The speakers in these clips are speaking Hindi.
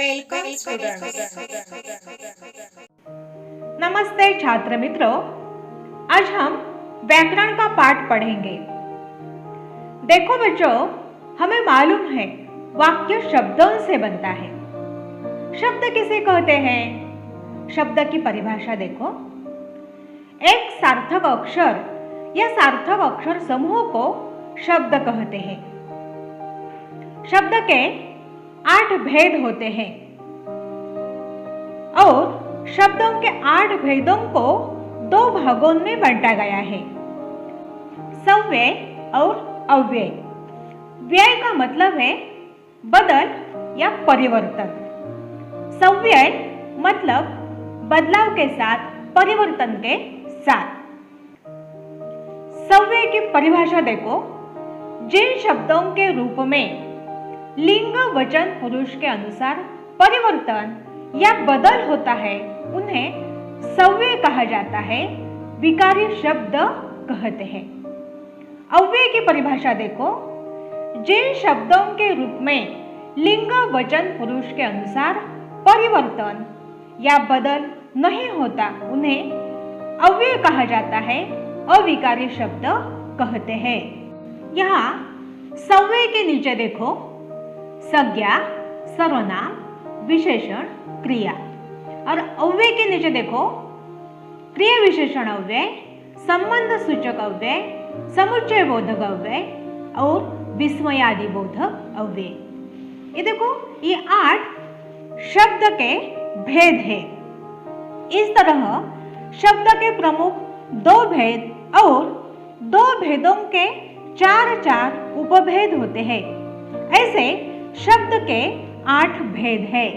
Welcome students. नमस्ते छात्र मित्रों, आज हम व्याकरण का पाठ पढ़ेंगे। देखो बच्चों, हमें मालूम है वाक्य शब्दों से बनता है। शब्द किसे कहते हैं? शब्द की परिभाषा देखो। एक सार्थक अक्षर या सार्थक अक्षर समूह को शब्द कहते हैं। शब्द के 8 भेद होते हैं और शब्दों के 8 भेदों को 2 भागों में बांटा गया है, सव्यय और अव्यय। व्यय का मतलब है बदल या परिवर्तन। सव्यय मतलब बदलाव के साथ, परिवर्तन के साथ। सव्यय की परिभाषा देखो। जिन शब्दों के रूप में लिंग वचन पुरुष के अनुसार परिवर्तन या बदल होता है उन्हें सव्यय कहा जाता है, विकारी शब्द कहते हैं। अव्यय की परिभाषा देखो। जिन शब्दों के रूप में लिंग वचन पुरुष के अनुसार परिवर्तन या बदल नहीं होता उन्हें अव्यय कहा जाता है, अविकारी शब्द कहते हैं। यहाँ सव्यय के नीचे देखो, संज्ञा, सर्वनाम, विशेषण, क्रिया। और अव्यय के नीचे देखो, क्रिया विशेषण अव्यय, संबंध सूचक अव्यय, समुच्चय बोधक अव्यय और विस्मयादि बोधक अव्यय। ये देखो, ये 8 शब्द के भेद है। इस तरह शब्द के प्रमुख 2 भेद और 2 भेदों के 4 उपभेद होते हैं। ऐसे शब्द के 8 भेद है।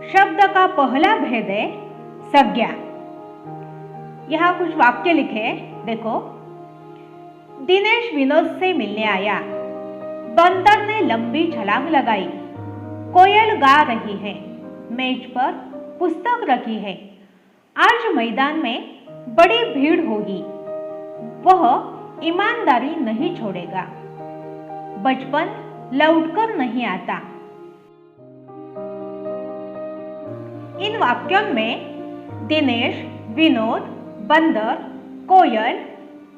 शब्द का पहला भेद है संज्ञा। यहाँ कुछ वाक्य लिखे, देखो। दिनेश विनोद से मिलने आया। बंदर ने लंबी छलांग लगाई। कोयल गा रही है। मेज पर पुस्तक रखी है। आज मैदान में बड़ी भीड़ होगी। वह ईमानदारी नहीं छोड़ेगा। बचपन लौटकर नहीं आता। इन वाक्यों में दिनेश, विनोद, बंदर, कोयल,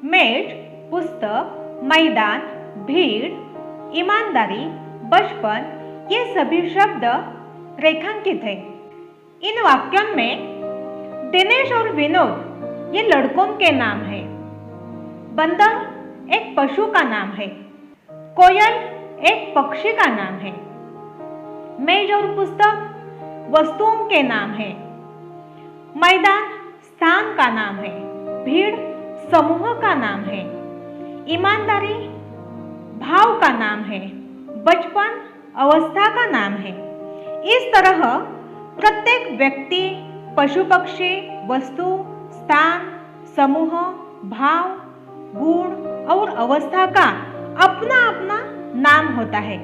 मेज, पुस्तक, मैदान, भीड़, ईमानदारी, बचपन ये सभी शब्द रेखांकित हैं। इन वाक्यों में दिनेश और विनोद ये लड़कों के नाम हैं। बंदर एक पशु का नाम है। कोयल एक पक्षी का नाम है। मेज और पुस्तक वस्तुओं के नाम है। मैदान स्थान का नाम है। भीड़ समूह का नाम है। ईमानदारी भाव का नाम है। बचपन अवस्था का नाम है। इस तरह प्रत्येक व्यक्ति, पशु पक्षी, वस्तु, स्थान, समूह, भाव, गुण और अवस्था का अपना अपना नाम होता है।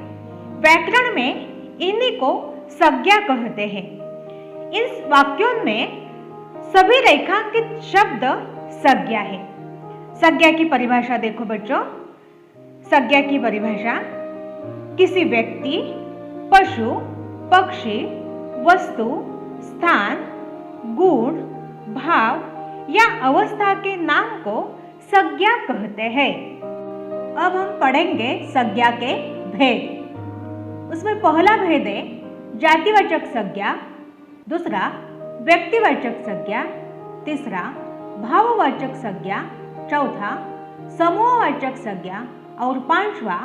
व्याकरण में इन्हीं को संज्ञा कहते हैं। इन वाक्यों में सभी रेखांकित शब्द संज्ञा है। संज्ञा की परिभाषा देखो बच्चों। संज्ञा की परिभाषा किसी व्यक्ति, पशु, पक्षी, वस्तु, स्थान, गुण, भाव या अवस्था के नाम को संज्ञा कहते हैं। अब हम पढ़ेंगे संज्ञा के भेद। उसमें पहला भेद है जातिवाचक संज्ञा, दूसरा व्यक्तिवाचक संज्ञा, तीसरा भाववाचक संज्ञा, चौथा समूहवाचक संज्ञा और पांचवा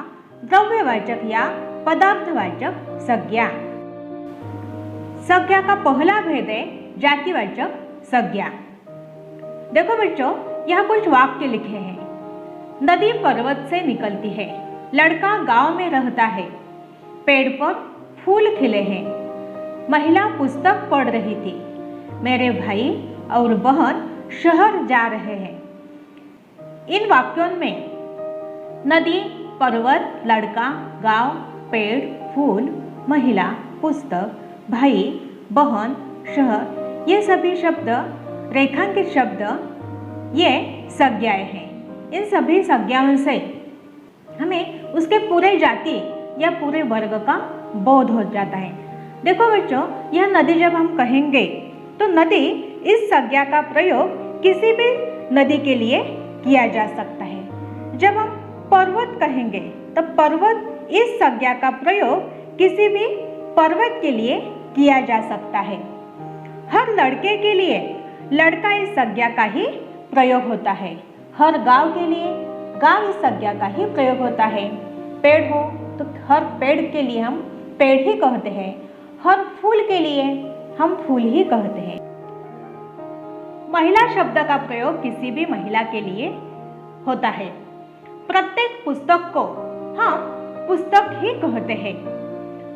द्रव्यवाचक या पदार्थवाचक संज्ञा। संज्ञा का पहला भेद है जातिवाचक संज्ञा। देखो बच्चों, यहाँ कुछ वाक्य लिखे हैं। नदी पर्वत से निकलती है। लड़का गांव में रहता है। पेड़ पर फूल खिले हैं। महिला पुस्तक पढ़ रही थी। मेरे भाई और बहन शहर जा रहे हैं। इन वाक्यों में नदी, पर्वत, लड़का, गांव, पेड़, फूल, महिला, पुस्तक, भाई, बहन, शहर ये सभी शब्द रेखांकित शब्द ये संज्ञाएं हैं। इन सभी संज्ञाओं से हमें उसके पूरे जाति या पूरे वर्ग का बोध हो जाता है। देखो बच्चों, यह नदी जब हम कहेंगे तो नदी इस संज्ञा का प्रयोग किसी भी नदी के लिए किया जा सकता है। जब हम पर्वत कहेंगे तो पर्वत इस संज्ञा का प्रयोग किसी भी पर्वत के लिए किया जा सकता है। हर लड़के के लिए लड़का इस संज्ञा का ही प्रयोग होता है। हर गांव के लिए गांव इस संज्ञा का ही प्रयोग होता है। पेड़ हो तो हर पेड़ के लिए हम पेड़ ही कहते हैं। हर फूल के लिए हम फूल ही कहते हैं। महिला शब्द का प्रयोग किसी भी महिला के लिए होता है। प्रत्येक पुस्तक को हम पुस्तक ही कहते हैं।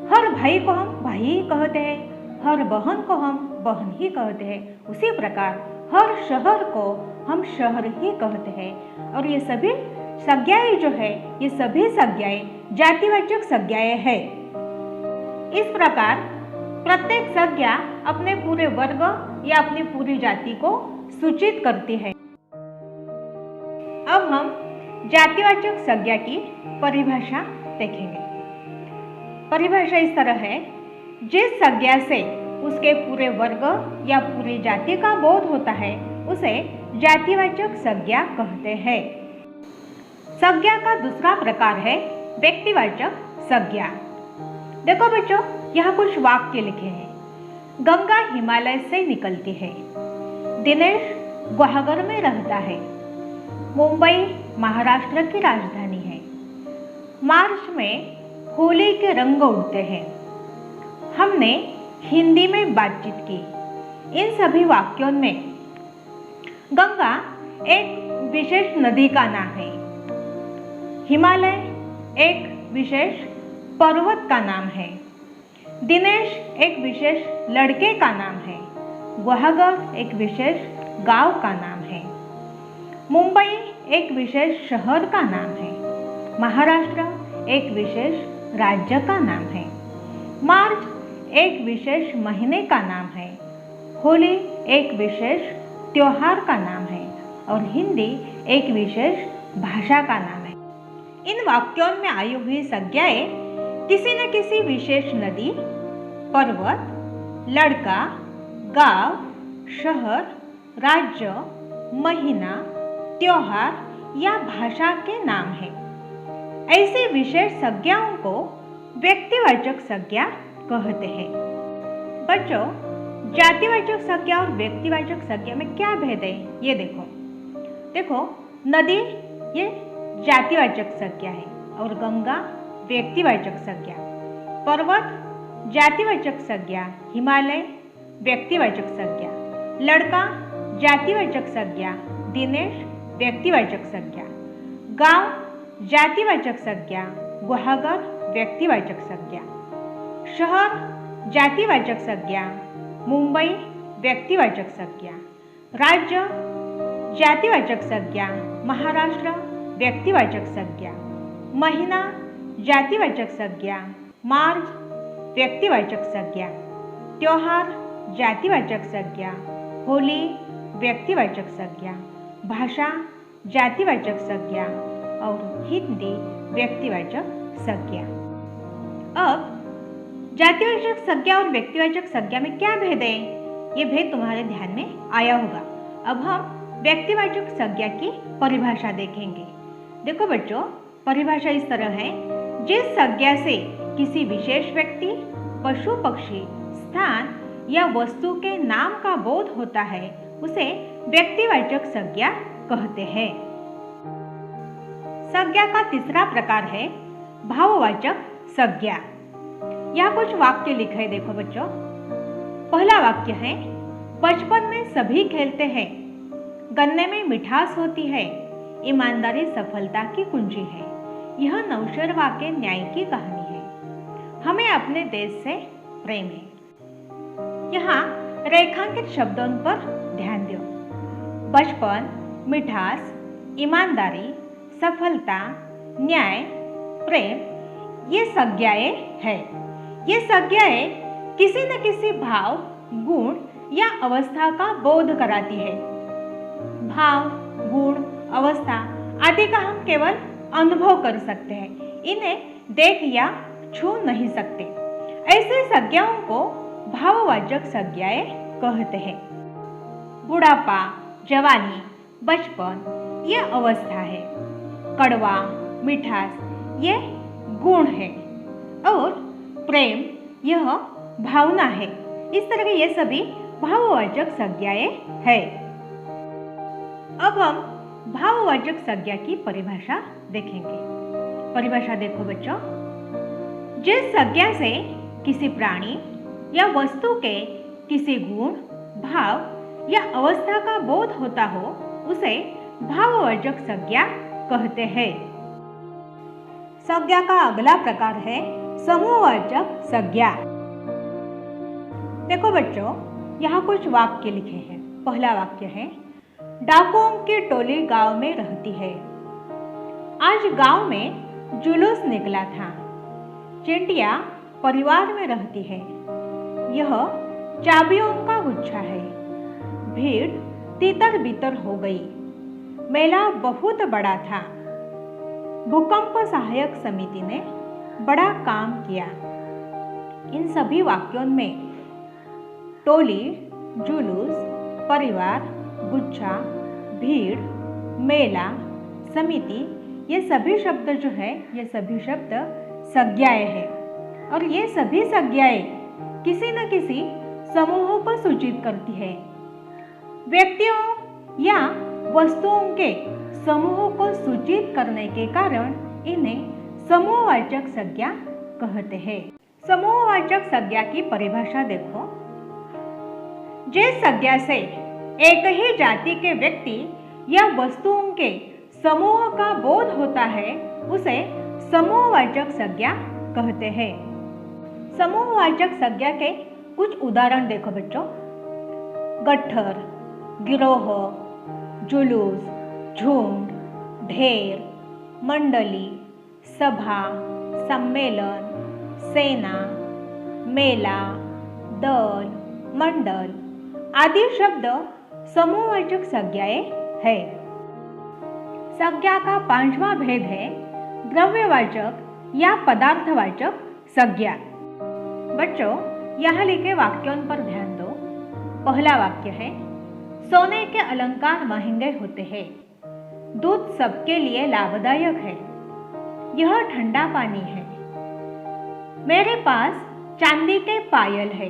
हर भाई को हम भाई ही कहते हैं। हर बहन को हम बहन ही कहते हैं। उसी प्रकार हर शहर को हम शहर ही कहते हैं। और ये सभी संज्ञाएं जो है, ये सभी संज्ञाएं जातिवाचक संज्ञाएं हैं। इस प्रकार प्रत्येक संज्ञा अपने पूरे वर्ग या अपनी पूरी जाति को सूचित करती है। अब हम जातिवाचक संज्ञा की परिभाषा देखेंगे। परिभाषा इस तरह है, जिस संज्ञा से उसके पूरे वर्ग या पूरी जाति का बोध होता है उसे जातिवाचक संज्ञा कहते हैं। संज्ञा का दूसरा प्रकार है व्यक्तिवाचक संज्ञा। देखो बच्चों, यहाँ कुछ वाक्य लिखे हैं। गंगा हिमालय से निकलती है। दिनेश गुहागर में रहता है। मुंबई महाराष्ट्र की राजधानी है। मार्च में होली के रंग उड़ते हैं। हमने हिंदी में बातचीत की। इन सभी वाक्यों में गंगा एक विशेष नदी का नाम है। हिमालय एक विशेष पर्वत का नाम है। दिनेश एक विशेष लड़के का नाम है। गुहागर एक विशेष गांव का नाम है। मुंबई एक विशेष शहर का नाम है। महाराष्ट्र एक विशेष राज्य का नाम है। मार्च एक विशेष महीने का नाम है। होली एक विशेष त्योहार का नाम है और हिंदी एक विशेष भाषा का नाम है। इन वाक्यों में आई हुई संज्ञाएं किसी न किसी विशेष नदी, पर्वत, लड़का, गांव, शहर, राज्य, महीना, त्योहार या भाषा के नाम है। ऐसी विशेष संज्ञाओं को व्यक्तिवाचक संज्ञा कहते हैं। बच्चों, जातिवाचक संज्ञा और व्यक्तिवाचक संज्ञा में क्या भेद है ये देखो। नदी ये जातिवाचक संज्ञा है और गंगा व्यक्तिवाचक संज्ञा। पर्वत जातिवाचक संज्ञा, हिमालय व्यक्तिवाचक संज्ञा। लड़का जातिवाचक संज्ञा, दिनेश व्यक्तिवाचक संज्ञा। गांव जातिवाचक संज्ञा, गुहागर व्यक्तिवाचक संज्ञा। शहर जातिवाचक संज्ञा, मुंबई व्यक्तिवाचक संज्ञा। राज्य जातिवाचक संज्ञा, महाराष्ट्र व्यक्तिवाचक संज्ञा। महीना जातिवाचक संज्ञा, मार्च व्यक्तिवाचक संज्ञा। त्योहार जातिवाचक संज्ञा, होली व्यक्तिवाचक संज्ञा। भाषा जातिवाचक संज्ञा और हिंदी व्यक्तिवाचक संज्ञा। अब जातिवाचक संज्ञा और व्यक्तिवाचक संज्ञा में क्या भेद है, ये भेद तुम्हारे ध्यान में आया होगा। अब हम व्यक्तिवाचक संज्ञा की परिभाषा देखेंगे। देखो बच्चों, परिभाषा इस तरह है, जिस संज्ञा से किसी विशेष व्यक्ति, पशु, पक्षी, स्थान या वस्तु के नाम का बोध होता है उसे व्यक्तिवाचक संज्ञा कहते हैं। संज्ञा का तीसरा प्रकार है भाववाचक संज्ञा। यहाँ कुछ वाक्य लिखे देखो बच्चों। पहला वाक्य है, बचपन में सभी खेलते हैं, गन्ने में मिठास होती है, ईमानदारी सफलता की कुंजी है। यह नौशेर वाक्य न्याय की कहानी है। हमें अपने देश से प्रेम है। यहाँ रेखांकित शब्दों पर ध्यान दो। बचपन, मिठास, ईमानदारी, सफलता, न्याय, प्रेम, ये संज्ञाएं हैं। ये संज्ञाएं किसी न किसी भाव, गुण या अवस्था का बोध कराती है। भाव, गुण, अवस्था आदि का हम केवल अनुभव कर सकते हैं, इन्हें देख या छू नहीं सकते। ऐसे संज्ञाओं को भाववाचक संज्ञाएं कहते हैं। बुढ़ापा, जवानी, बचपन ये अवस्था है। कड़वा, मिठास ये गुण है और प्रेम यह भावना है। इस तरह के ये सभी भाववाचक संज्ञाएं है। अब हम भाववाचक संज्ञा की परिभाषा देखेंगे। परिभाषा देखो बच्चों, जिस संज्ञा से किसी प्राणी या वस्तु के किसी गुण, भाव या अवस्था का बोध होता हो उसे भाववाचक संज्ञा कहते हैं। संज्ञा का अगला प्रकार है समूहवाचक संज्ञा। देखो बच्चों, यहाँ कुछ वाक्य लिखे हैं। पहला वाक्य है, डाकुओं की टोली गांव में रहती है। आज गांव में जुलूस निकला था। चिंटिया परिवार में रहती है। यह चाबियों का गुच्छा है। भीड़ तितर बितर हो गई। मेला बहुत बड़ा था। भूकंप सहायक समिति ने बड़ा काम किया। इन सभी वाक्यों में टोली, जुलूस, परिवार, गुच्छा, भीड़, मेला, समिति ये सभी शब्द जो है ये सभी शब्द संज्ञाएं हैं और ये सभी संज्ञाएं किसी न किसी समूह को सूचित करती है। व्यक्तियों या वस्तुओं के समूह को सूचित करने के कारण इन्हें समूहवाचक संज्ञा कहते हैं। समूहवाचक संज्ञा की परिभाषा देखो, जिस संज्ञा से एक ही जाति के व्यक्ति या वस्तुओं के समूह का बोध होता है उसे समूहवाचक संज्ञा कहते हैं। समूहवाचक संज्ञा के कुछ उदाहरण देखो बच्चों, गट्ठर, गिरोह, जुलूस, झुंड, ढेर, मंडली, सभा, सम्मेलन, सेना, मेला, दल, मंडल आदि शब्द समूहवाचक संज्ञाएं है। संज्ञा का पांचवा भेद है द्रव्यवाचक या पदार्थवाचक संज्ञा। बच्चों, यहाँ लिखे वाक्यों पर ध्यान दो। पहला वाक्य है, सोने के अलंकार महंगे होते हैं। दूध सबके लिए लाभदायक है। यह ठंडा पानी है। मेरे पास चांदी के पायल है।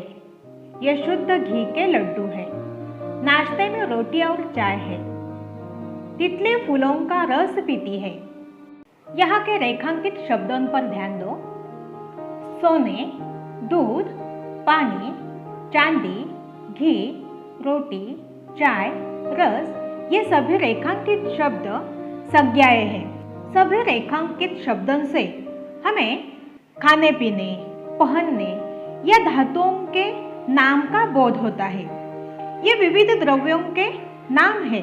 यह शुद्ध घी के लड्डू है। नाश्ते में रोटी और चाय है। तितली फूलों का रस पीती है। यहाँ के रेखांकित शब्दों पर ध्यान दो। सोने, दूध, पानी, चांदी, घी, रोटी, चाय, रस ये सभी रेखांकित शब्द संज्ञाएं हैं। सभी रेखांकित शब्दों से हमें खाने पीने, पहनने या धातुओं के नाम का बोध होता है। ये विविध द्रव्यों के नाम है,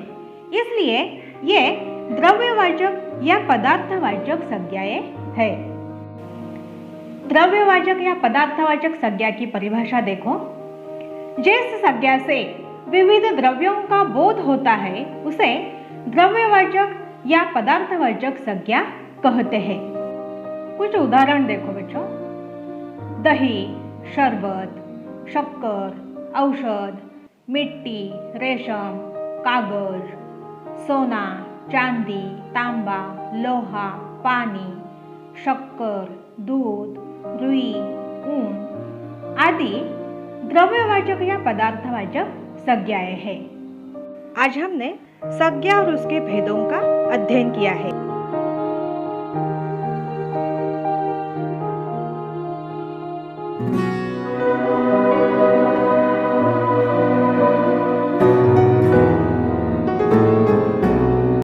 इसलिए ये द्रव्यवाचक या पदार्थवाचक संज्ञाएं है। द्रव्यवाचक या पदार्थवाचक संज्ञा की परिभाषा देखो, जिस संज्ञा से विविध द्रव्यों का बोध होता है उसे द्रव्यवाचक या पदार्थवाचक संज्ञा कहते हैं। कुछ उदाहरण देखो बच्चों, दही, शरबत, शक्कर, औषध, मिट्टी, रेशम, कागज, सोना, चांदी, तांबा, लोहा, पानी, शक्कर, दूध, रुई, ऊन आदि द्रव्यवाचक या पदार्थवाचक संज्ञाएं हैं। आज हमने संज्ञा और उसके भेदों का अध्ययन किया है।